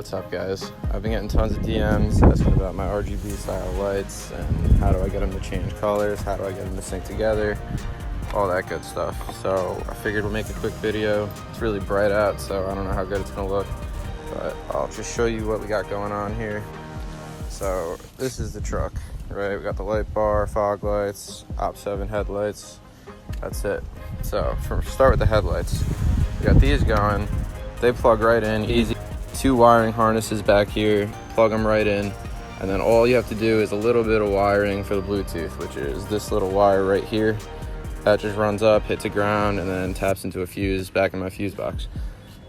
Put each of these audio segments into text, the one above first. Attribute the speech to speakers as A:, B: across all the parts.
A: what's up guys? I've been getting tons of DMs asking about my RGB style lights and how do I get them to change colors, how do I get them to sync together, all that good stuff. So I figured we'll make a quick video. It's really bright out, so I don't know how good it's gonna look, but I'll just show you what we got going on here. So this is the truck, right? We got the light bar, fog lights, OPT7 headlights. That's it. So start with the headlights. We got these going. They plug right in, easy. 2 wiring harnesses back here, plug them right in, and then all you have to do is a little bit of wiring for the Bluetooth, which is this little wire right here. That just runs up, hits the ground, and then taps into a fuse back in my fuse box.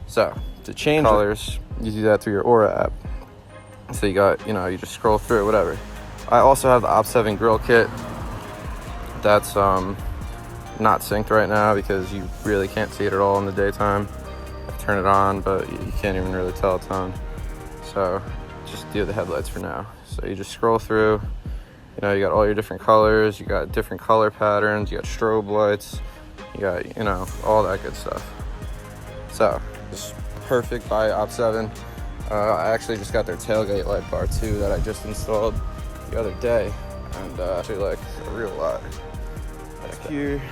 A: So to change colors, you do that through your Aura app. So you got, you just scroll through it, whatever. I also have the OPT7 grill kit. That's not synced right now because you really can't see it at all in the daytime. Turn it on, but you can't even really tell it's on. So just do the headlights for now. So you just scroll through, you got all your different colors, you got different color patterns, you got strobe lights, you got, all that good stuff. So it's perfect by OPT7. I actually just got their tailgate light bar too that I just installed the other day, and actually like a real lot. Back here,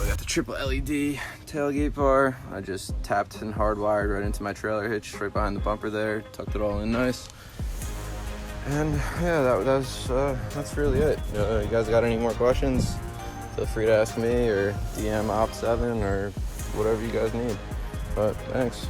A: we got the triple LED tailgate bar. I just tapped and hardwired right into my trailer hitch right behind the bumper there, tucked it all in nice. And yeah, that's really it. You guys got any more questions? Feel free to ask me or DM OPT7 or whatever you guys need. But thanks.